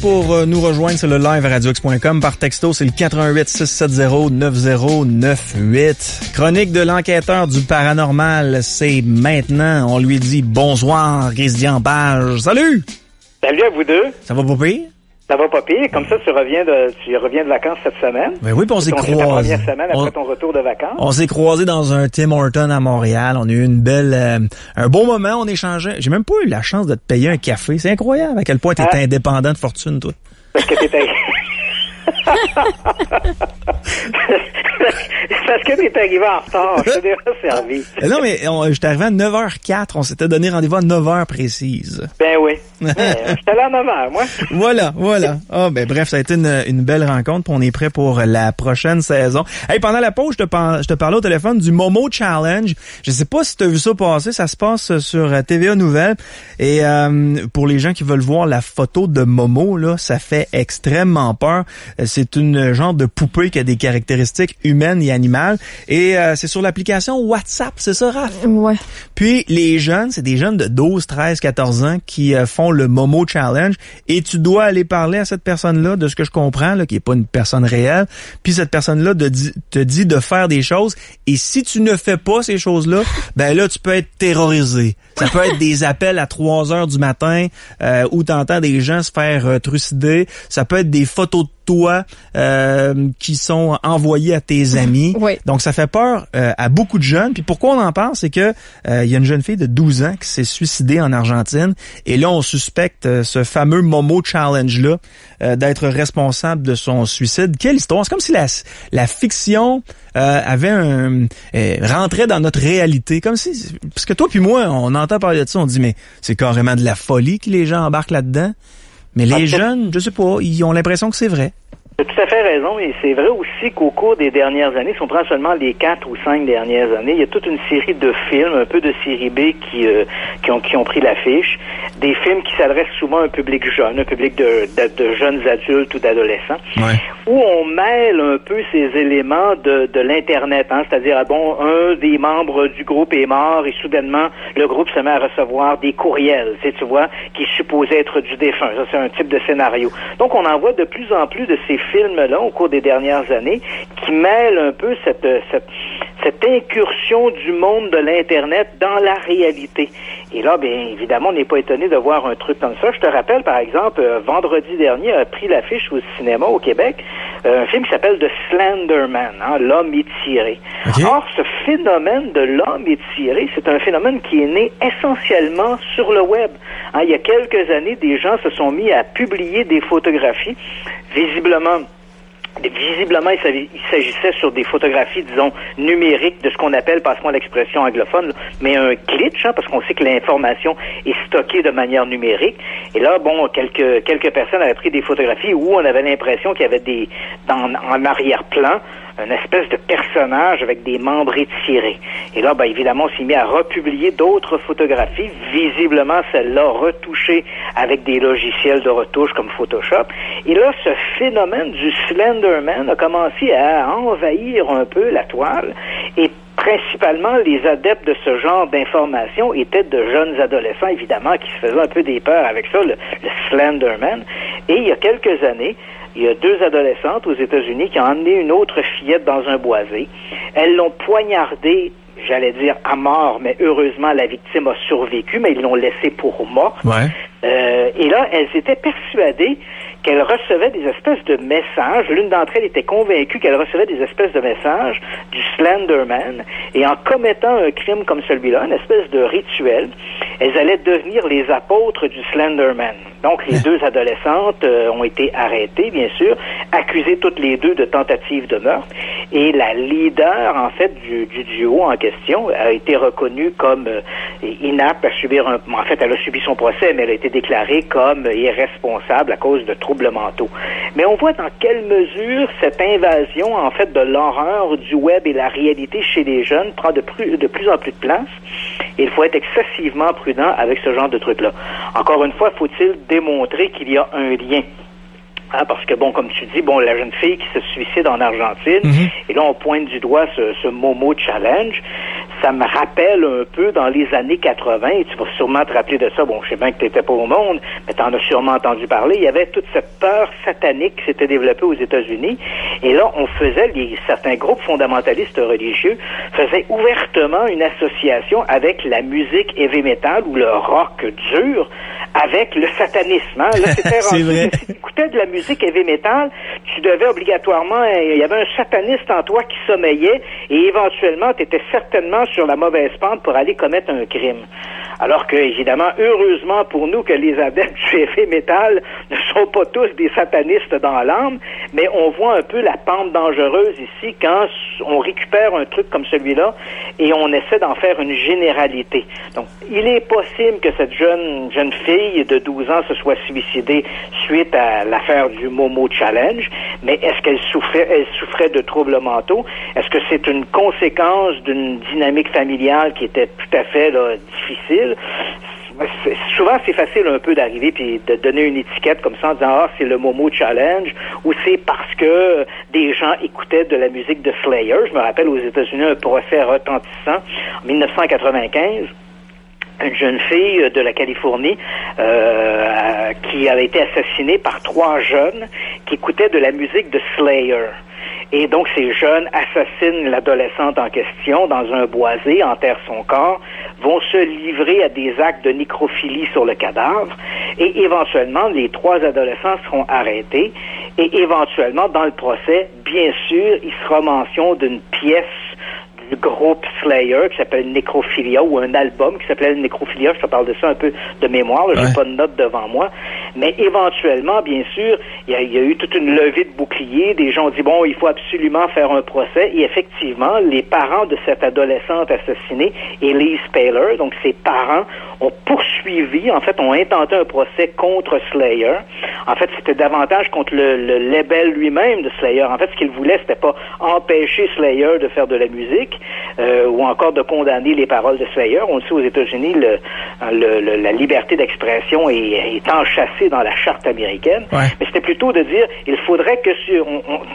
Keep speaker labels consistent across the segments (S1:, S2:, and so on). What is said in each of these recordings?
S1: pour nous rejoindre, c'est le live à radiox.com. Par texto, c'est le 418-670-9098. Chronique de l'enquêteur du paranormal, c'est maintenant. On lui dit bonsoir, Christian Page. Salut!
S2: Salut à vous deux.
S1: Ça va pas pire?
S2: Ça va pas pire. Comme ça, tu reviens de vacances cette semaine.
S1: Ben oui, puis on s'est croisés.
S2: C'est ta première semaine après ton retour de vacances.
S1: On s'est croisés dans un Tim Hortons à Montréal. On a eu une belle, un bon moment. On échangeait. J'ai même pas eu la chance de te payer un café. C'est incroyable à quel point t'es indépendant de fortune, toi.
S2: Parce que t'es parce que t'es arrivé en retard. Je t'ai déjà servi.
S1: Non, mais j'étais arrivé à 9h04. On s'était donné rendez-vous à 9h précise.
S2: Ben oui. J'étais là à 9h, moi.
S1: Voilà. Ah, ben bref, ça a été une belle rencontre. Puis on est prêt pour la prochaine saison. Hey, pendant la pause, je te parlais au téléphone du Momo Challenge. Je sais pas si tu as vu ça passer. Ça se passe sur TVA Nouvelles. Et pour les gens qui veulent voir la photo de Momo, là, ça fait extrêmement peur. C'est une genre de poupée qui a des caractéristiques humaines et animales. Et c'est sur l'application WhatsApp, c'est ça, Raph?
S3: Ouais.
S1: Puis les jeunes, c'est des jeunes de 12, 13, 14 ans qui font le Momo Challenge. Et tu dois aller parler à cette personne-là, de ce que je comprends, là, qui est pas une personne réelle. Puis cette personne-là te dit de faire des choses. Et si tu ne fais pas ces choses-là, ben là, tu peux être terrorisé. Ça peut être des appels à 3 heures du matin où tu entends des gens se faire trucider. Ça peut être des photos de toi qui sont envoyées à tes amis.
S3: Oui.
S1: Donc, ça fait peur à beaucoup de jeunes. Puis pourquoi on en parle, c'est que il y a une jeune fille de 12 ans qui s'est suicidée en Argentine. Et là, on suspecte ce fameux Momo Challenge-là d'être responsable de son suicide. Quelle histoire! C'est comme si la fiction avait rentrait dans notre réalité. Comme si... Parce que toi puis moi, on entend parler de ça, on dit, mais c'est carrément de la folie que les gens embarquent là-dedans. Mais les jeunes, je sais pas, ils ont l'impression que c'est vrai.
S2: Tu as tout à fait raison, et c'est vrai aussi qu'au cours des dernières années, si on prend seulement les 4 ou 5 dernières années, il y a toute une série de films, un peu de série B qui ont pris l'affiche, des films qui s'adressent souvent à un public jeune, un public de jeunes adultes ou d'adolescents, où on mêle un peu ces éléments de l'Internet, c'est-à-dire, un des membres du groupe est mort et soudainement, le groupe se met à recevoir des courriels, tu vois, qui est supposé être du défunt. Ça, c'est un type de scénario. Donc, on en voit de plus en plus de ces films-là au cours des dernières années qui mêlent un peu cette incursion du monde de l'Internet dans la réalité. Et là, bien évidemment, on n'est pas étonné de voir un truc comme ça. Je te rappelle, par exemple, vendredi dernier a pris l'affiche au cinéma au Québec un film qui s'appelle The Slender Man, l'homme étiré. Okay. Or, ce phénomène de l'homme étiré, c'est un phénomène qui est né essentiellement sur le web. Il y a quelques années, des gens se sont mis à publier des photographies. Visiblement, il s'agissait sur des photographies, disons, numériques de ce qu'on appelle, passe-moi l'expression anglophone, mais un glitch, parce qu'on sait que l'information est stockée de manière numérique. Et là, quelques personnes avaient pris des photographies où on avait l'impression qu'il y avait en arrière-plan, une espèce de personnage avec des membres étirés. Et là, évidemment, on s'est mis à republier d'autres photographies, visiblement celles-là retouchées avec des logiciels de retouche comme Photoshop. Et là, ce phénomène du Slenderman a commencé à envahir un peu la toile et principalement, les adeptes de ce genre d'informations étaient de jeunes adolescents, évidemment, qui se faisaient un peu des peurs avec ça, le Slenderman. Et il y a quelques années, il y a 2 adolescentes aux États-Unis qui ont emmené une autre fillette dans un boisé. Elles l'ont poignardée, j'allais dire à mort, mais heureusement, la victime a survécu, mais ils l'ont laissée pour morte.
S1: Ouais.
S2: Et là, elles étaient persuadées qu'elle recevait des espèces de messages. L'une d'entre elles était convaincue qu'elle recevait des espèces de messages du Slenderman. Et en commettant un crime comme celui-là, une espèce de rituel, elles allaient devenir les apôtres du Slenderman. Donc, les 2 adolescentes ont été arrêtées, bien sûr, accusées toutes les 2 de tentative de meurtre. Et la leader, en fait, du duo en question a été reconnue comme inapte à subir en fait, elle a subi son procès, mais elle a été déclarée comme irresponsable à cause de troubles mentaux. Mais on voit dans quelle mesure cette invasion, en fait, de l'horreur du web et la réalité chez les jeunes prend de plus en plus de place. Et il faut être excessivement prudent avec ce genre de trucs-là. Encore une fois, faut-il démontrer qu'il y a un lien? Parce que, comme tu dis, la jeune fille qui se suicide en Argentine, et là, on pointe du doigt ce Momo Challenge. ça me rappelle un peu dans les années 80, et tu vas sûrement te rappeler de ça, bon, je sais bien que tu n'étais pas au monde, mais tu en as sûrement entendu parler, il y avait toute cette peur satanique qui s'était développée aux États-Unis, et là, on faisait, certains groupes fondamentalistes religieux faisaient ouvertement une association avec la musique heavy metal ou le rock dur, avec le satanisme. Hein? Là, c'était rendu que si tu écoutais de la musique heavy metal, tu devais obligatoirement, il y avait un sataniste en toi qui sommeillait et éventuellement, tu étais certainement sur la mauvaise pente pour aller commettre un crime. Alors que, évidemment, heureusement pour nous que les adeptes du heavy metal ne sont pas tous des satanistes dans l'âme, mais on voit un peu la pente dangereuse ici quand on récupère un truc comme celui-là et on essaie d'en faire une généralité. Donc, il est possible que cette jeune fille de 12 ans se soit suicidée suite à l'affaire du Momo Challenge, mais est-ce qu'elle souffrait de troubles mentaux? Est-ce que c'est une conséquence d'une dynamique familiale qui était tout à fait difficile? Souvent, c'est facile un peu d'arriver puis de donner une étiquette comme ça en disant c'est le Momo Challenge ou c'est parce que des gens écoutaient de la musique de Slayer. Je me rappelle aux États-Unis un procès retentissant en 1995. Une jeune fille de la Californie qui avait été assassinée par 3 jeunes qui écoutaient de la musique de Slayer. Et donc, ces jeunes assassinent l'adolescente en question dans un boisé, enterrent son corps, vont se livrer à des actes de nécrophilie sur le cadavre, et éventuellement, les 3 adolescents seront arrêtés, et éventuellement, dans le procès, bien sûr, il sera mention d'une pièce du groupe Slayer qui s'appelle Necrophilia, ou un album qui s'appelait Necrophilia. Je te parle de ça un peu de mémoire, là, j'ai pas de notes devant moi. Mais éventuellement, bien sûr, il y a eu toute une levée de boucliers. Des gens ont dit, bon, il faut absolument faire un procès. Et effectivement, les parents de cette adolescente assassinée, Elise Paler, donc ses parents, ont poursuivi, en fait, ont intenté un procès contre Slayer. En fait, c'était davantage contre le label lui-même de Slayer. En fait, ce qu'ils voulaient, c'était pas empêcher Slayer de faire de la musique, ou encore de condamner les paroles de Slayer. On le sait aux États-Unis, la liberté d'expression est enchâssée dans la charte américaine. Ouais. Mais c'était plutôt de dire, il faudrait que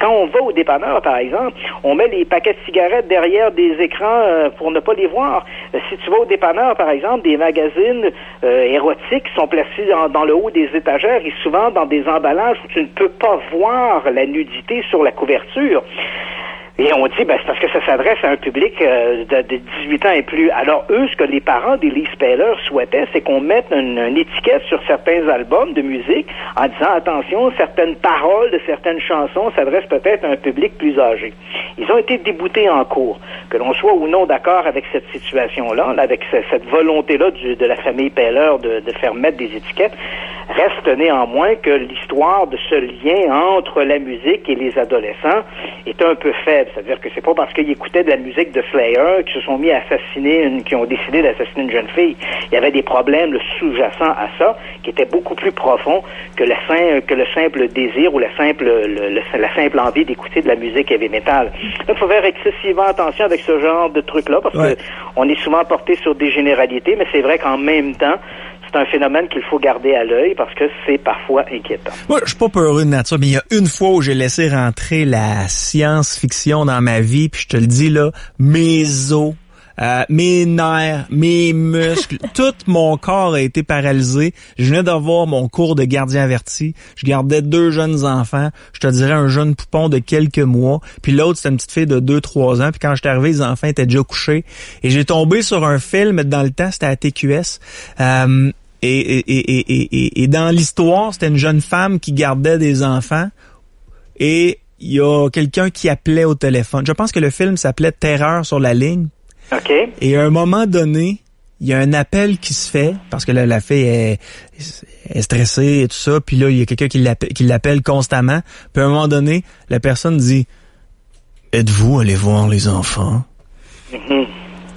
S2: quand on va au dépanneur, par exemple, on met les paquets de cigarettes derrière des écrans pour ne pas les voir. Si tu vas au dépanneur, par exemple, des magazines érotiques sont placés dans le haut des étagères et souvent dans des emballages où tu ne peux pas voir la nudité sur la couverture. Et on dit, c'est parce que ça s'adresse à un public de 18 ans et plus. Alors, eux, ce que les parents d'Elise Paler souhaitaient, c'est qu'on mette une étiquette sur certains albums de musique en disant, attention, certaines paroles de certaines chansons s'adressent peut-être à un public plus âgé. Ils ont été déboutés en cours. Que l'on soit ou non d'accord avec cette situation-là, avec cette volonté-là de la famille Paler de faire mettre des étiquettes, reste néanmoins que l'histoire de ce lien entre la musique et les adolescents est un peu faible. C'est-à-dire que c'est pas parce qu'ils écoutaient de la musique de Slayer qu'ils se sont mis à assassiner, qui ont décidé d'assassiner une jeune fille. Il y avait des problèmes sous-jacents à ça qui étaient beaucoup plus profonds que le simple désir ou la simple envie d'écouter de la musique heavy metal. Donc, il faut faire excessivement attention avec ce genre de trucs-là parce que on est souvent porté sur des généralités, mais c'est vrai qu'en même temps, c'est un phénomène qu'il faut garder à l'œil parce que c'est parfois inquiétant.
S1: Moi, je suis pas peureux de nature, mais il y a une fois où j'ai laissé rentrer la science-fiction dans ma vie, puis je te le dis là, mes os, mes nerfs, mes muscles, tout mon corps a été paralysé. Je venais d'avoir mon cours de gardien averti. Je gardais 2 jeunes enfants. Je te dirais un jeune poupon de quelques mois. Puis l'autre, c'était une petite fille de 2-3 ans. Puis quand j'étais arrivé, les enfants étaient déjà couchés. Et j'ai tombé sur un film dans le temps, c'était à TQS. Et dans l'histoire, c'était une jeune femme qui gardait des enfants. Et il y a quelqu'un qui appelait au téléphone. Je pense que le film s'appelait Terreur sur la ligne.
S2: OK.
S1: Et à un moment donné, il y a un appel qui se fait, parce que la fille est stressée et tout ça, puis là, il y a quelqu'un qui l'appelle constamment. Puis à un moment donné, la personne dit « Êtes-vous allé voir les enfants? »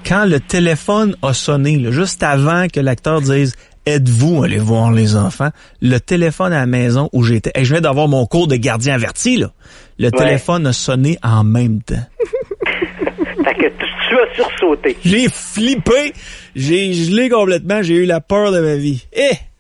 S1: Quand le téléphone a sonné, là, juste avant que l'acteur dise « Êtes-vous allé voir les enfants? » Le téléphone à la maison où j'étais, je venais d'avoir mon cours de gardien averti, là. Le téléphone a sonné en même temps.
S2: Fait que tu as sursauté.
S1: J'ai flippé, j'ai gelé complètement, j'ai eu la peur de ma vie.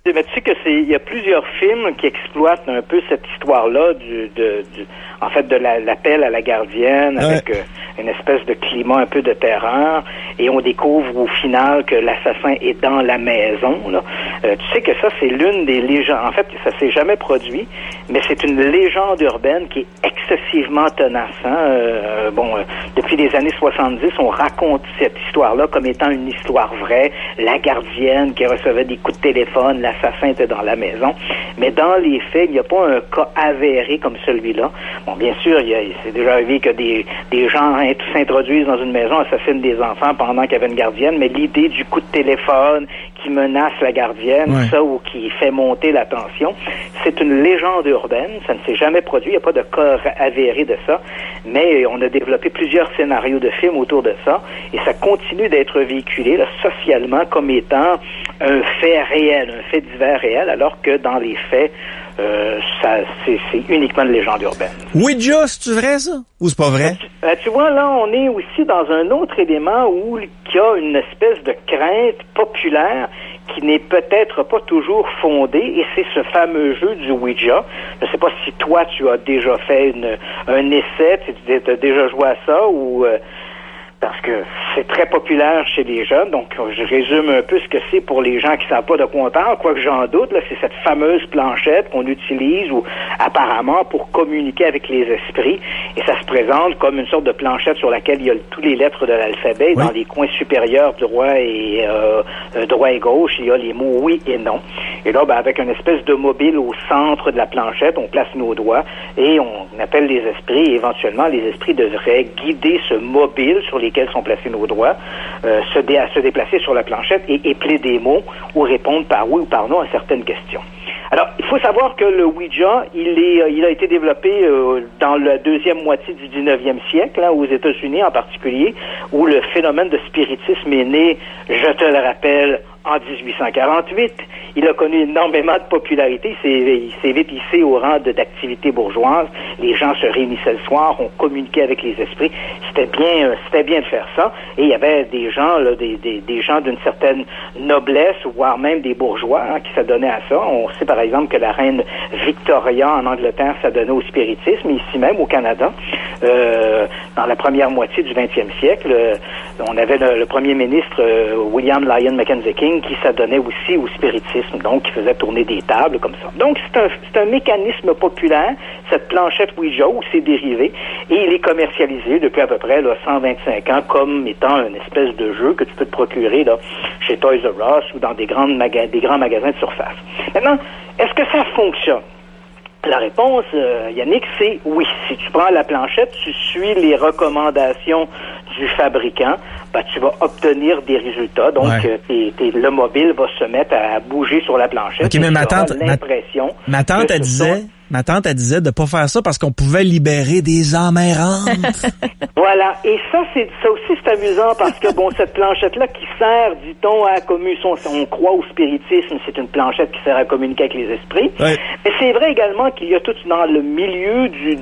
S2: Mais tu sais que il y a plusieurs films qui exploitent un peu cette histoire-là de l'appel à la gardienne avec une espèce de climat un peu de terreur, et on découvre au final que l'assassin est dans la maison, là. Tu sais que ça, c'est l'une des légendes. En fait, ça s'est jamais produit, mais c'est une légende urbaine qui est excessivement tenace. Depuis les années 70, on raconte cette histoire-là comme étant une histoire vraie. La gardienne qui recevait des coups de téléphone, l'assassin était dans la maison. Mais dans les faits, il n'y a pas un cas avéré comme celui-là. Bon, bien sûr, c'est déjà arrivé que des gens s'introduisent dans une maison, assassinent des enfants pendant qu'il y avait une gardienne, mais l'idée du coup de téléphone qui menace la gardienne, ça, ou qui fait monter la tension, c'est une légende urbaine, ça ne s'est jamais produit, il n'y a pas de cas avéré de ça, mais on a développé plusieurs scénarios de films autour de ça, et ça continue d'être véhiculé là, socialement comme étant un fait réel, un fait divers réel, alors que dans les faits, c'est uniquement une légende urbaine.
S1: Ouija, c'est-tu vrai, ça? Ou c'est pas vrai?
S2: Tu vois, là, on est aussi dans un autre élément où il y a une espèce de crainte populaire qui n'est peut-être pas toujours fondée, et c'est ce fameux jeu du Ouija. Je ne sais pas si toi, tu as déjà fait un essai, tu as déjà joué à ça, ou... parce que c'est très populaire chez les jeunes, donc je résume un peu ce que c'est pour les gens qui ne savent pas de quoi on parle, quoique j'en doute, là, c'est cette fameuse planchette qu'on utilise ou apparemment pour communiquer avec les esprits, et ça se présente comme une sorte de planchette sur laquelle il y a tous les lettres de l'alphabet, dans les coins supérieurs droit et gauche, il y a les mots oui et non, et là, avec une espèce de mobile au centre de la planchette, on place nos doigts et on appelle les esprits, et éventuellement les esprits devraient guider ce mobile sur lesquels sont placés nos doigts, se déplacer sur la planchette et épeler des mots ou répondre par oui ou par non à certaines questions. Alors, il faut savoir que le Ouija, il a été développé dans la deuxième moitié du 19e siècle, aux États-Unis en particulier, où le phénomène de spiritisme est né, je te le rappelle, en 1848. Il a connu énormément de popularité. Il s'est vite hissé au rang d'activité bourgeoise. Les gens se réunissaient le soir, on communiquait avec les esprits. C'était bien de faire ça. Et il y avait des gens, là, des gens d'une certaine noblesse, voire même des bourgeois, qui s'adonnaient à ça. On sait par exemple que la reine Victoria en Angleterre s'adonnait au spiritisme, ici même au Canada. Dans la première moitié du 20e siècle, on avait le premier ministre William Lyon Mackenzie King qui s'adonnait aussi au spiritisme, donc qui faisait tourner des tables comme ça. Donc c'est un mécanisme populaire, cette planchette Ouija ou ses dérivés, et il est commercialisé depuis à peu près 125 ans comme étant une espèce de jeu que tu peux te procurer là, chez Toys R Us ou dans des grands magasins de surface. Maintenant, est-ce que ça fonctionne? La réponse, Yannick, c'est oui. Si tu prends la planchette, tu suis les recommandations du fabricant, tu vas obtenir des résultats. Donc, le mobile va se mettre à bouger sur la planchette.
S1: OK, mais ma tante, elle disait de pas faire ça parce qu'on pouvait libérer des âmes errantes.
S2: Voilà. Et ça aussi, c'est amusant parce que, cette planchette-là qui sert, dit-on, à communiquer, on croit au spiritisme, c'est une planchette qui sert à communiquer avec les esprits. Ouais. Mais c'est vrai également qu'il y a tout dans le milieu du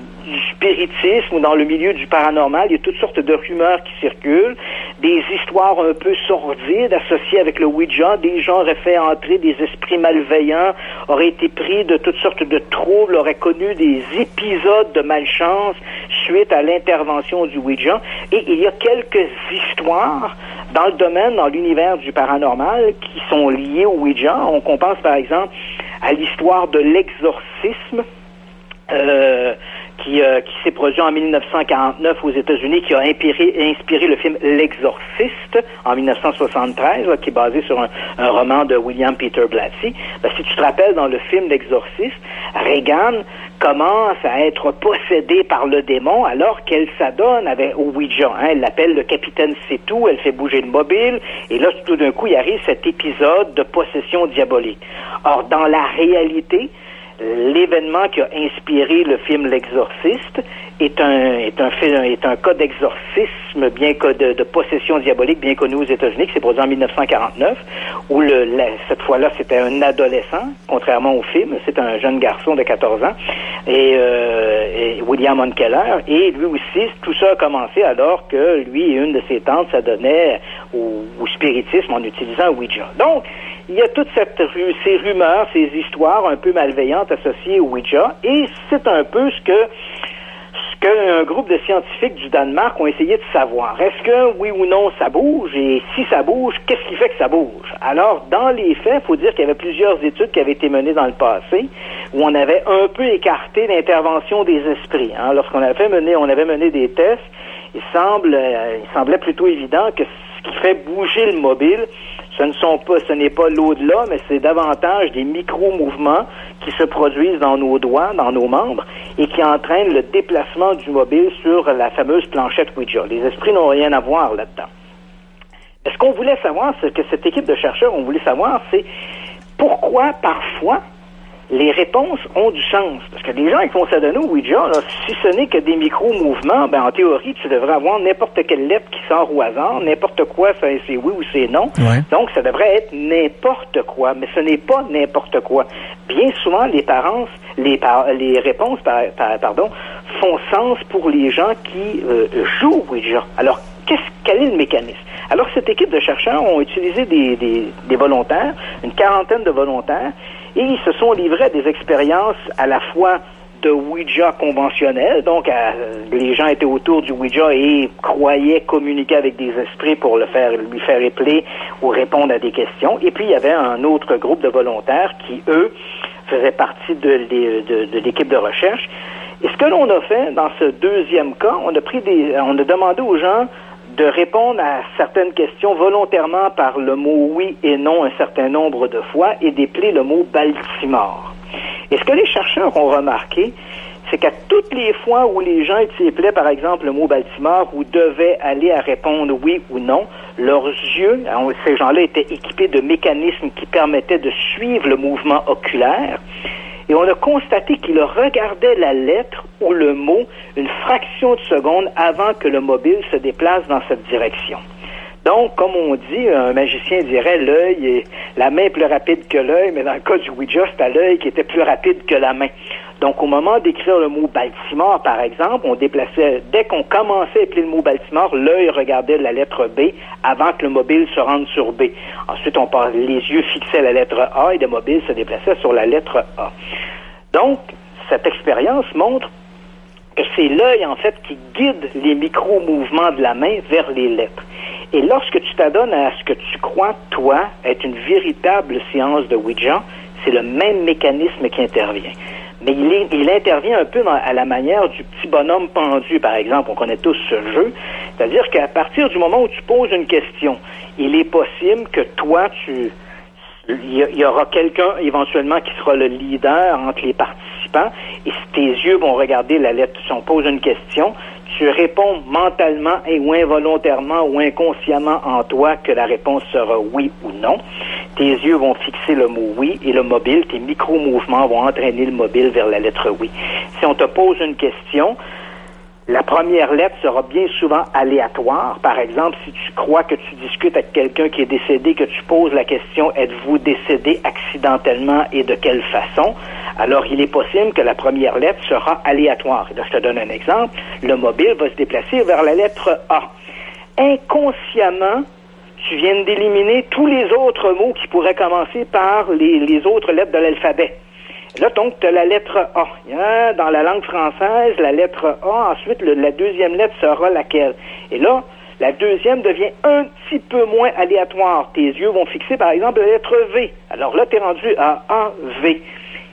S2: spiritisme ou dans le milieu du paranormal, il y a toutes sortes de rumeurs qui circulent, des histoires un peu sordides associées avec le Ouija, des gens auraient fait entrer des esprits malveillants, auraient été pris de toutes sortes de troubles, auraient connu des épisodes de malchance suite à l'intervention du Ouija, et il y a quelques histoires dans le domaine, dans l'univers du paranormal qui sont liées au Ouija. On pense par exemple à l'histoire de l'exorcisme qui s'est produit en 1949 aux États-Unis, qui a inspiré le film L'Exorciste en 1973, qui est basé sur un roman de William Peter Blatty. Si tu te rappelles, dans le film L'Exorciste, Regan commence à être possédée par le démon alors qu'elle s'adonne au Ouija. Elle l'appelle le capitaine C'est-Tout, elle fait bouger le mobile, et là, tout d'un coup, il arrive cet épisode de possession diabolique. Or, dans la réalité, l'événement qui a inspiré le film L'Exorciste est un cas d'exorcisme de possession diabolique bien connu aux États-Unis, qui s'est produit en 1949, où cette fois-là c'était un adolescent, contrairement au film, c'est un jeune garçon de 14 ans, et William Hunkeler, et lui aussi, tout ça a commencé alors que lui et une de ses tantes s'adonnaient au spiritisme en utilisant Ouija. Donc, il y a toutes ces rumeurs, ces histoires un peu malveillantes associées au Ouija, et c'est un peu ce qu'un groupe de scientifiques du Danemark ont essayé de savoir. Est-ce que, oui ou non, ça bouge? Et si ça bouge, qu'est-ce qui fait que ça bouge? Alors, dans les faits, il faut dire qu'il y avait plusieurs études qui avaient été menées dans le passé, où on avait un peu écarté l'intervention des esprits. Hein. Lorsqu'on avait mené des tests, il semblait plutôt évident que ce qui fait bouger le mobile, ce n'est pas l'au-delà, mais c'est davantage des micro-mouvements qui se produisent dans nos doigts, dans nos membres, et qui entraînent le déplacement du mobile sur la fameuse planchette Ouija. Les esprits n'ont rien à voir là-dedans. Mais ce qu'on voulait savoir, c'est que cette équipe de chercheurs, c'est pourquoi parfois les réponses ont du sens. Parce que les gens qui vont s'adonner au Ouija, là, si ce n'est que des micro-mouvements, en théorie, tu devrais avoir n'importe quelle lettre qui sort au hasard, n'importe quoi, c'est oui ou c'est non.
S1: Ouais.
S2: Donc, ça devrait être n'importe quoi, mais ce n'est pas n'importe quoi. Bien souvent, les réponses font sens pour les gens qui jouent au Ouija. Alors, quel est le mécanisme? Alors, cette équipe de chercheurs ont utilisé des volontaires, une quarantaine de volontaires, et ils se sont livrés à des expériences à la fois de Ouija conventionnel, donc les gens étaient autour du Ouija et croyaient communiquer avec des esprits pour lui faire épeler ou répondre à des questions. Et puis il y avait un autre groupe de volontaires qui, eux, faisaient partie de l'équipe de recherche. Et ce que l'on a fait dans ce deuxième cas, on a demandé aux gens de répondre à certaines questions volontairement par le mot oui et non un certain nombre de fois et d'épeler le mot Baltimore. Et ce que les chercheurs ont remarqué, c'est qu'à toutes les fois où les gens épellaient, par exemple, le mot Baltimore ou devaient aller à répondre oui ou non, leurs yeux, ces gens-là étaient équipés de mécanismes qui permettaient de suivre le mouvement oculaire. Et on a constaté qu'ils regardaient la lettre ou le mot une fraction de seconde avant que le mobile se déplace dans cette direction. Donc, comme on dit, un magicien dirait la main est plus rapide que l'œil, mais dans le cas du Ouija, c'était l'œil qui était plus rapide que la main. Donc, au moment d'écrire le mot Baltimore, par exemple, dès qu'on commençait à épeler le mot Baltimore, l'œil regardait la lettre B avant que le mobile se rende sur B. Ensuite, les yeux fixaient la lettre A et le mobile se déplaçait sur la lettre A. Donc, cette expérience montre que c'est l'œil, en fait, qui guide les micro-mouvements de la main vers les lettres. Et lorsque tu t'adonnes à ce que tu crois, toi, être une véritable séance de Ouija, c'est le même mécanisme qui intervient. Mais il intervient un peu à la manière du petit bonhomme pendu, par exemple. On connaît tous ce jeu. C'est-à-dire qu'à partir du moment où tu poses une question, il est possible que toi, il y aura quelqu'un éventuellement qui sera le leader entre les participants, et si tes yeux vont regarder la lettre, si on pose une question, tu réponds mentalement ou involontairement ou inconsciemment en toi que la réponse sera oui ou non. Tes yeux vont fixer le mot oui et le mobile, tes micro-mouvements vont entraîner le mobile vers la lettre oui. Si on te pose une question, la première lettre sera bien souvent aléatoire. Par exemple, si tu crois que tu discutes avec quelqu'un qui est décédé, que tu poses la question « Êtes-vous décédé accidentellement et de quelle façon ?» Alors, il est possible que la première lettre sera aléatoire. Et là, je te donne un exemple. Le mobile va se déplacer vers la lettre A. Inconsciemment, tu viens d'éliminer tous les autres mots qui pourraient commencer par les autres lettres de l'alphabet. Là, donc, tu as la lettre A. Dans la langue française, la lettre A, ensuite, la deuxième lettre sera laquelle? Et là, la deuxième devient un petit peu moins aléatoire. Tes yeux vont fixer, par exemple, la lettre V. Alors là, tu es rendu à A, V.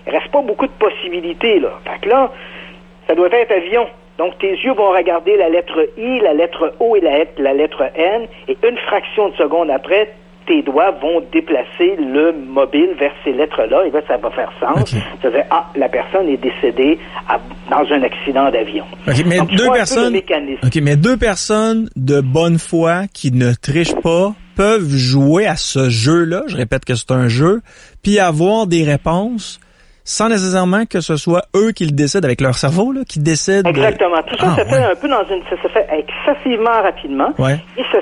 S2: Il reste pas beaucoup de possibilités, là. Fait que là, ça doit être avion. Donc, tes yeux vont regarder la lettre I, la lettre O et la lettre N, et une fraction de seconde après, tes doigts vont déplacer le mobile vers ces lettres-là, et là, ça va faire sens. Okay. Ça veut dire, la personne est décédée dans un accident d'avion.
S1: Okay, mais donc, deux personnes de bonne foi qui ne trichent pas peuvent jouer à ce jeu-là, je répète que c'est un jeu, puis avoir des réponses sans nécessairement que ce soit eux qui le décident avec leur cerveau, là, qui décident.
S2: Exactement. Tout ça se fait un peu ça se fait excessivement rapidement.
S1: Ouais.
S2: Et ça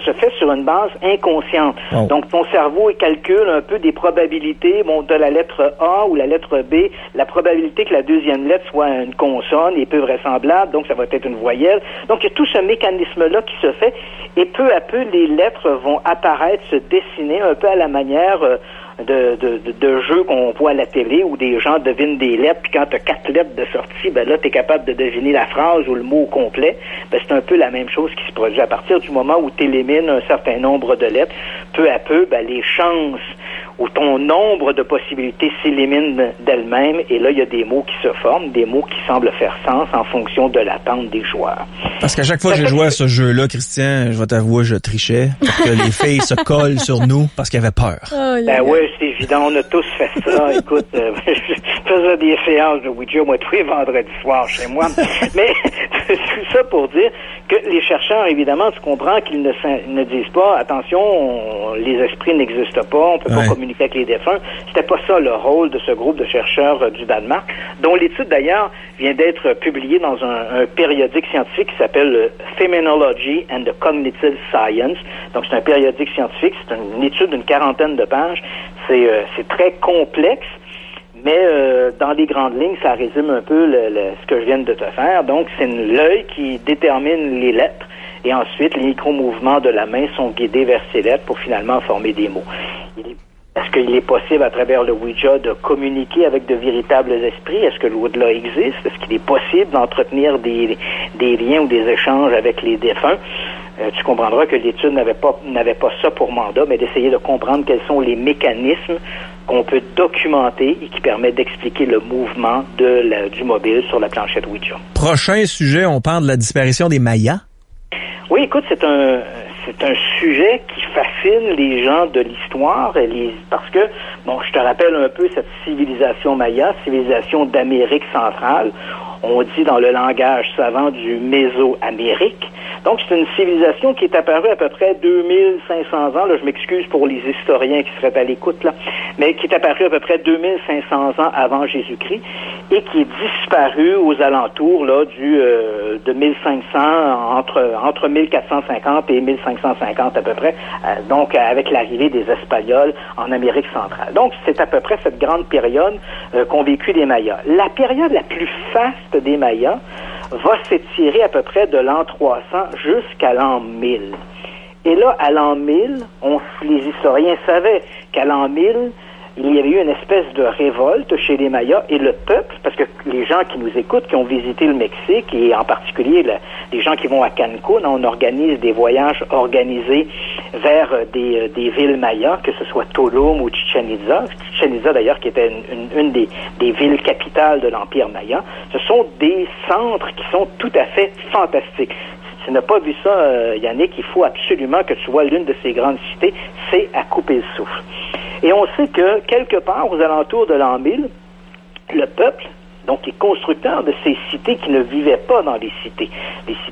S2: se fait sur une base inconsciente.
S1: Oh.
S2: Donc, ton cerveau, il calcule un peu des probabilités, de la lettre A ou la lettre B, la probabilité que la deuxième lettre soit une consonne est peu vraisemblable, donc ça va être une voyelle. Donc, il y a tout ce mécanisme-là qui se fait, et peu à peu, les lettres vont apparaître, se dessiner un peu à la manière de jeux qu'on voit à la télé où des gens devinent des lettres, puis quand tu as 4 lettres de sortie, ben là, tu es capable de deviner la phrase ou le mot au complet. Ben, c'est un peu la même chose qui se produit. À partir du moment où tu élimines un certain nombre de lettres, peu à peu, ben, les chances où ton nombre de possibilités s'élimine d'elles-mêmes, et là, il y a des mots qui se forment, des mots qui semblent faire sens en fonction de l'attente des joueurs.
S1: Parce qu'à chaque fois que j'ai joué à ce jeu-là, Christian, je vais t'avouer, je trichais pour que les filles se collent sur nous parce qu'elles avaient peur.
S2: Ben oui, c'est évident, on a tous fait ça. Écoute, je faisais des séances de Ouija, moi, tous les vendredis soirs chez moi. Mais tout ça pour dire que les chercheurs, évidemment, tu comprends qu'ils ne disent pas, attention, les esprits n'existent pas, on peut pas communiquer avec les défunts. C'était pas ça le rôle de ce groupe de chercheurs du Danemark, dont l'étude d'ailleurs vient d'être publiée dans un périodique scientifique qui s'appelle Phenomenology and the Cognitive Science. Donc c'est un périodique scientifique, c'est une étude d'une 40aine de pages. C'est très complexe. Mais dans les grandes lignes, ça résume un peu ce que je viens de te faire. Donc, c'est l'œil qui détermine les lettres et ensuite, les micro-mouvements de la main sont guidés vers ces lettres pour finalement former des mots. Est-ce qu'il est possible, à travers le Ouija, de communiquer avec de véritables esprits? Est-ce que l'au-delà existe? Est-ce qu'il est possible d'entretenir des liens ou des échanges avec les défunts? Tu comprendras que l'étude n'avait pas ça pour mandat, mais d'essayer de comprendre quels sont les mécanismes qu'on peut documenter et qui permettent d'expliquer le mouvement du mobile sur la planchette Ouija.
S1: Prochain sujet, on parle de la disparition des Mayas.
S2: Oui, écoute, c'est un sujet qui fascine les gens de l'histoire, parce que, je te rappelle un peu cette civilisation maya, civilisation d'Amérique centrale. On dit dans le langage savant du Mésoamérique. Donc, c'est une civilisation qui est apparue à peu près 2500 ans. Là, je m'excuse pour les historiens qui seraient à l'écoute, là, mais qui est apparue à peu près 2500 ans avant Jésus-Christ et qui est disparue aux alentours là de 1500, entre 1450 et 1550 à peu près, donc avec l'arrivée des Espagnols en Amérique centrale. Donc, c'est à peu près cette grande période qu'ont vécu les Mayas. La période la plus faste des Mayas va s'étirer à peu près de l'an 300 jusqu'à l'an 1000. Et là, à l'an 1000, les historiens savaient qu'à l'an 1000, il y avait eu une espèce de révolte chez les Mayas et le peuple, parce que les gens qui nous écoutent, qui ont visité le Mexique, et en particulier les gens qui vont à Cancun, on organise des voyages organisés vers des villes mayas, que ce soit Tulum ou Chichen Itza. Chichen Itza, d'ailleurs, qui était une des villes capitales de l'Empire maya. Ce sont des centres qui sont tout à fait fantastiques. Si tu n'as pas vu ça, Yannick, il faut absolument que tu vois l'une de ces grandes cités. C'est à couper le souffle. Et on sait que, quelque part, aux alentours de l'an 1000, le peuple, donc les constructeurs de ces cités qui ne vivaient pas dans les cités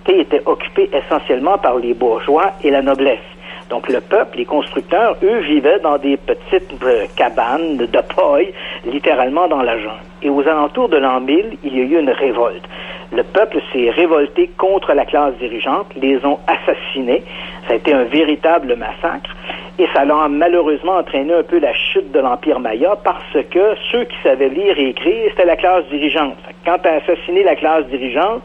S2: étaient occupés essentiellement par les bourgeois et la noblesse. Donc le peuple, les constructeurs, eux, vivaient dans des petites cabanes de paille, littéralement dans la jungle. Et aux alentours de l'an 1000, il y a eu une révolte. Le peuple s'est révolté contre la classe dirigeante, les ont assassinés. Ça a été un véritable massacre. Et ça a malheureusement entraîné un peu la chute de l'Empire maya parce que ceux qui savaient lire et écrire, c'était la classe dirigeante. Quand tu as assassiné la classe dirigeante,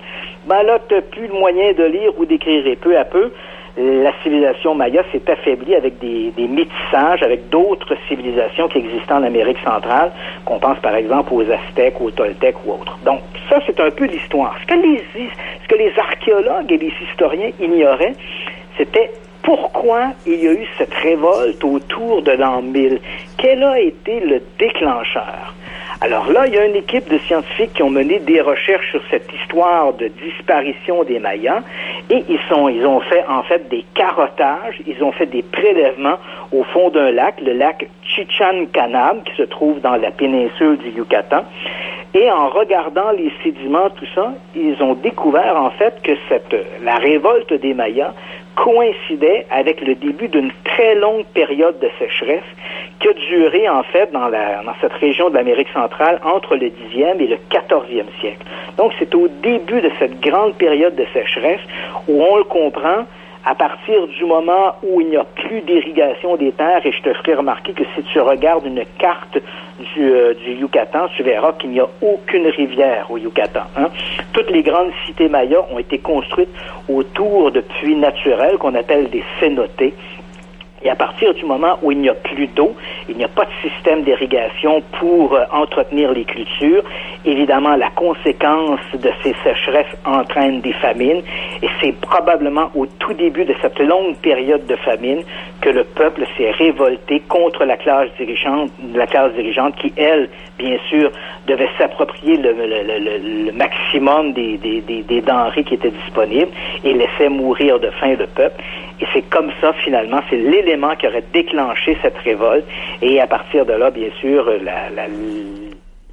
S2: là, tu n'as plus le moyen de lire ou d'écrire. Et peu à peu, la civilisation maya s'est affaiblie avec des métissages avec d'autres civilisations qui existaient en Amérique centrale, qu'on pense par exemple aux Aztèques, aux Toltecs ou autres. Donc, ça, c'est un peu l'histoire. Ce que les archéologues et les historiens ignoraient, c'était pourquoi il y a eu cette révolte autour de l'an 1000. Quel a été le déclencheur? Alors là, il y a une équipe de scientifiques qui ont mené des recherches sur cette histoire de disparition des Mayas et ils ont fait en fait des carottages, ils ont fait des prélèvements au fond d'un lac, le lac Chichén-Canab, qui se trouve dans la péninsule du Yucatan. Et en regardant les sédiments, tout ça, ils ont découvert en fait que la révolte des Mayas coïncidait avec le début d'une très longue période de sécheresse qui a duré, en fait, dans cette région de l'Amérique centrale entre le 10e et le 14e siècle. Donc, c'est au début de cette grande période de sécheresse où on le comprend, à partir du moment où il n'y a plus d'irrigation des terres, et je te ferai remarquer que si tu regardes une carte du Yucatan, tu verras qu'il n'y a aucune rivière au Yucatan. Hein? Toutes les grandes cités mayas ont été construites autour de puits naturels qu'on appelle des cénotes. Et à partir du moment où il n'y a plus d'eau, il n'y a pas de système d'irrigation pour entretenir les cultures, évidemment, la conséquence de ces sécheresses entraîne des famines. Et c'est probablement au tout début de cette longue période de famine que le peuple s'est révolté contre la classe dirigeante qui, elle, bien sûr, devait s'approprier le maximum des denrées qui étaient disponibles et laissait mourir de faim le peuple. Et c'est comme ça, finalement, c'est l'élément qui aurait déclenché cette révolte. Et à partir de là, bien sûr,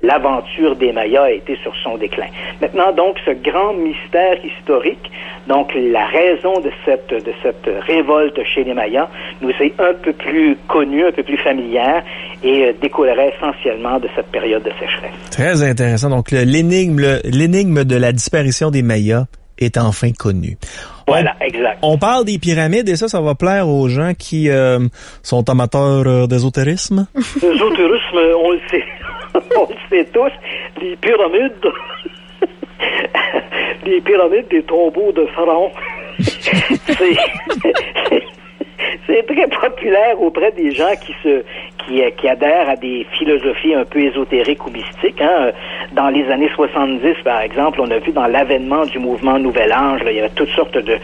S2: l'aventure des Mayas a été sur son déclin. Maintenant, donc, ce grand mystère historique, donc la raison de cette révolte chez les Mayas, nous est un peu plus connue, un peu plus familière, et découlerait essentiellement de cette période de sécheresse.
S1: Très intéressant. Donc, l'énigme de la disparition des Mayas est enfin connue.
S2: Voilà, exact.
S1: On parle des pyramides et ça va plaire aux gens qui sont amateurs d'ésotérisme.
S2: L'ésotérisme, on le sait. On le sait tous. Les pyramides des tombeaux de pharaons. C'est très populaire auprès des gens qui adhèrent à des philosophies un peu ésotériques ou mystiques. Hein. Dans les années 70, par exemple, on a vu dans l'avènement du mouvement Nouvel Âge, là, il y avait toutes sortes de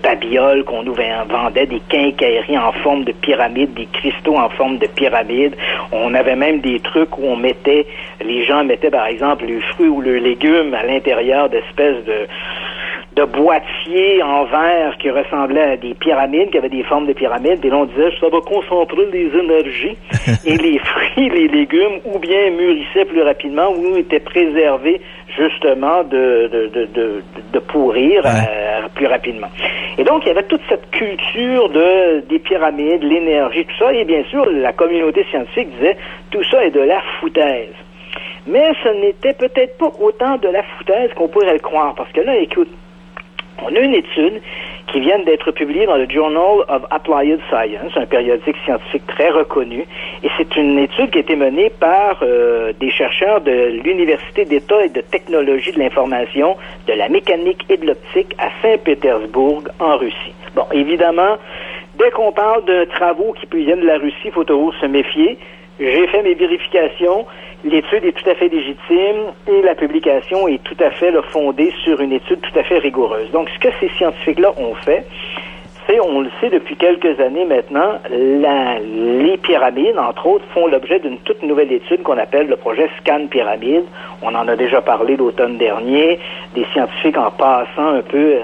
S2: babioles qu'on nous vendait, des quincailleries en forme de pyramide, des cristaux en forme de pyramide. On avait même des trucs où les gens mettaient, par exemple, les fruits ou les légumes à l'intérieur d'espèces de boîtiers en verre qui ressemblaient à des pyramides, qui avaient des formes de pyramides, et là on disait ça va concentrer les énergies et les fruits, les légumes, ou bien mûrissaient plus rapidement, ou étaient préservés justement de pourrir plus rapidement. Et donc il y avait toute cette culture des pyramides, l'énergie, tout ça, et bien sûr la communauté scientifique disait tout ça est de la foutaise. Mais ce n'était peut-être pas autant de la foutaise qu'on pourrait le croire, parce que là, écoute, on a une étude qui vient d'être publiée dans le Journal of Applied Science, un périodique scientifique très reconnu, et c'est une étude qui a été menée par des chercheurs de l'Université d'État et de technologie de l'information, de la mécanique et de l'optique à Saint-Pétersbourg, en Russie. Bon, évidemment, dès qu'on parle de travaux qui viennent de la Russie, il faut toujours se méfier. J'ai fait mes vérifications. L'étude est tout à fait légitime et la publication est tout à fait fondée sur une étude tout à fait rigoureuse. Donc, ce que ces scientifiques-là ont fait, c'est, on le sait depuis quelques années maintenant, les pyramides, entre autres, font l'objet d'une toute nouvelle étude qu'on appelle le projet Scan Pyramide. On en a déjà parlé l'automne dernier. Des scientifiques, en passant un peu,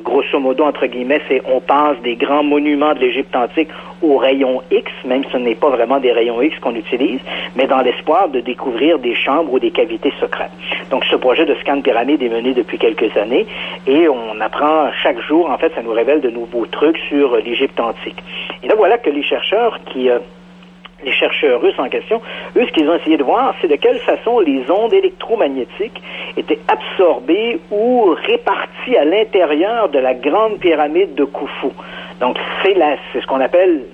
S2: grosso modo, entre guillemets, on passe des grands monuments de l'Égypte antique aux rayons X, même si ce n'est pas vraiment des rayons X qu'on utilise, mais dans l'espoir de découvrir des chambres ou des cavités secrètes. Donc, ce projet de scan pyramide est mené depuis quelques années et on apprend chaque jour, en fait, ça nous révèle de nouveaux trucs sur l'Égypte antique. Et là, voilà que les chercheurs russes en question, eux, ce qu'ils ont essayé de voir, c'est de quelle façon les ondes électromagnétiques étaient absorbées ou réparties à l'intérieur de la grande pyramide de Khufu. Donc, c'est ce qu'on appelle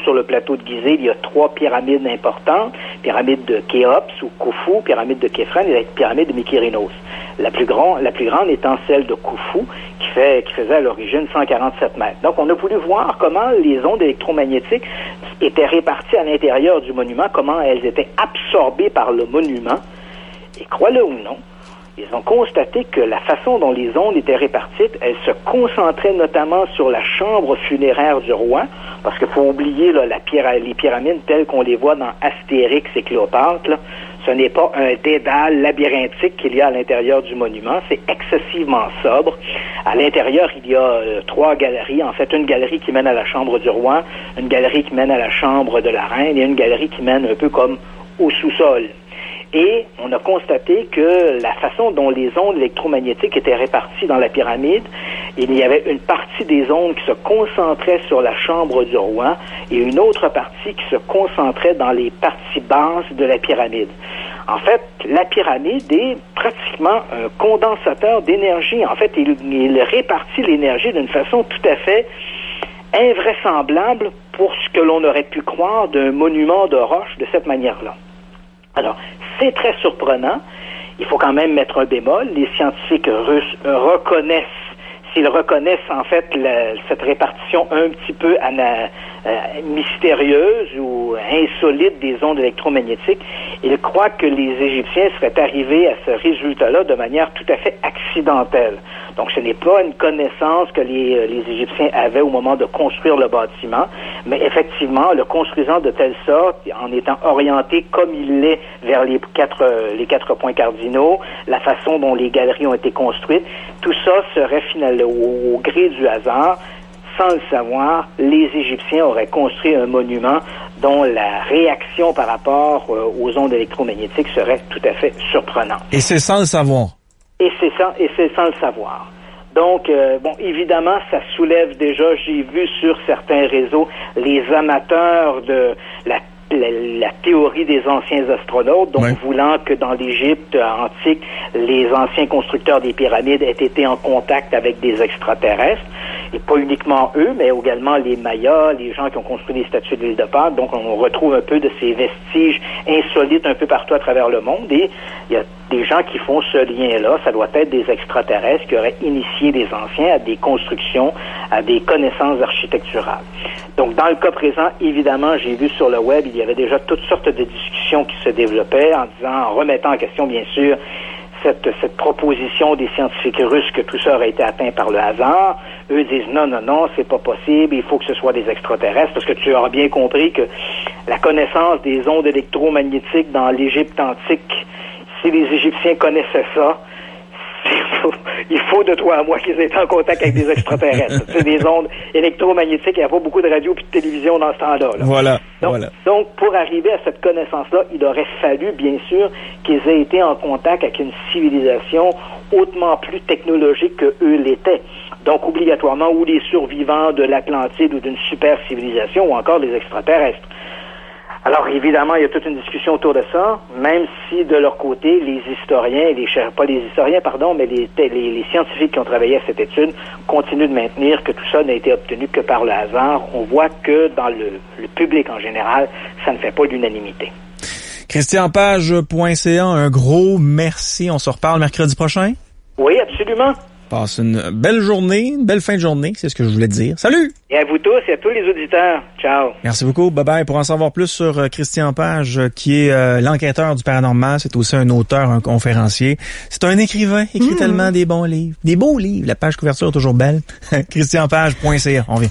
S2: sur le plateau de Gizeh, il y a 3 pyramides importantes, pyramide de Khéops ou Khufu, pyramide de Képhren et la pyramide de Mykérinos. La plus grande étant celle de Khufu, qui faisait à l'origine 147 mètres. Donc, on a voulu voir comment les ondes électromagnétiques étaient réparties à l'intérieur du monument, comment elles étaient absorbées par le monument. Et crois-le ou non, ils ont constaté que la façon dont les ondes étaient réparties, elles se concentraient notamment sur la chambre funéraire du roi, parce qu'il faut oublier là, les pyramides telles qu'on les voit dans Astérix et Cléopâtre, là. Ce n'est pas un dédale labyrinthique qu'il y a à l'intérieur du monument, c'est excessivement sobre. À l'intérieur, il y a 3 galeries, en fait une galerie qui mène à la chambre du roi, une galerie qui mène à la chambre de la reine et une galerie qui mène un peu comme au sous-sol. Et on a constaté que la façon dont les ondes électromagnétiques étaient réparties dans la pyramide Il y avait une partie des ondes qui se concentrait sur la chambre du roi et une autre partie qui se concentrait dans les parties basses de la pyramide. En fait, la pyramide est pratiquement un condensateur d'énergie. En fait, il répartit l'énergie d'une façon tout à fait invraisemblable pour ce que l'on aurait pu croire d'un monument de roche de cette manière-là. Alors, c'est très surprenant. Il faut quand même mettre un bémol. Les scientifiques russes reconnaissent, s'ils reconnaissent en fait cette répartition un petit peu mystérieuse ou insolite des ondes électromagnétiques, ils croient que les Égyptiens seraient arrivés à ce résultat-là de manière tout à fait accidentelle. Donc, ce n'est pas une connaissance que les Égyptiens avaient au moment de construire le bâtiment, mais effectivement, le construisant de telle sorte, en étant orienté comme il l'est vers les quatre points cardinaux, la façon dont les galeries ont été construites, tout ça serait finalement au gré du hasard. Sans le savoir, les Égyptiens auraient construit un monument dont la réaction par rapport aux ondes électromagnétiques serait tout à fait surprenante.
S1: Et c'est sans le savoir.
S2: Et c'est sans le savoir. Donc, évidemment, ça soulève déjà, j'ai vu sur certains réseaux, les amateurs de la théorie des anciens astronautes, donc voulant que dans l'Égypte antique, les anciens constructeurs des pyramides aient été en contact avec des extraterrestres. Et pas uniquement eux, mais également les Mayas, les gens qui ont construit les statues de l'île de Pâques. Donc, on retrouve un peu de ces vestiges insolites un peu partout à travers le monde. Et il y a des gens qui font ce lien-là. Ça doit être des extraterrestres qui auraient initié les anciens à des constructions, à des connaissances architecturales. Donc, dans le cas présent, évidemment, j'ai vu sur le web, il y avait déjà toutes sortes de discussions qui se développaient en remettant en question, bien sûr, cette proposition des scientifiques russes que tout ça aurait été atteint par le hasard. Eux disent non, c'est pas possible, il faut que ce soit des extraterrestres, parce que tu auras bien compris que la connaissance des ondes électromagnétiques dans l'Égypte antique, si les Égyptiens connaissaient ça, il faut de toi à moi qu'ils aient en contact avec des extraterrestres. C'est des ondes électromagnétiques, il n'y a pas beaucoup de radio et de télévision dans ce temps-là. Là. Donc, pour arriver à cette connaissance-là, il aurait fallu, bien sûr, qu'ils aient été en contact avec une civilisation hautement plus technologique que eux l'étaient. Donc, obligatoirement, ou les survivants de l'Atlantide ou d'une super civilisation, ou encore des extraterrestres. Alors, évidemment, il y a toute une discussion autour de ça, même si, de leur côté, les historiens, les scientifiques qui ont travaillé à cette étude continuent de maintenir que tout ça n'a été obtenu que par le hasard. On voit que dans le public en général, ça ne fait pas l'unanimité.
S1: ChristianPage.ca, un gros merci. On se reparle mercredi prochain?
S2: Oui, absolument.
S1: Passe une belle journée, une belle fin de journée, c'est ce que je voulais te dire. Salut!
S2: Et à vous tous et à tous les auditeurs. Ciao!
S1: Merci beaucoup, bye-bye. Pour en savoir plus sur Christian Page, qui est l'enquêteur du paranormal, c'est aussi un auteur, un conférencier. C'est un écrivain, écrit tellement des bons livres. Des beaux livres, la page couverture est toujours belle. ChristianPage.ca, on vient.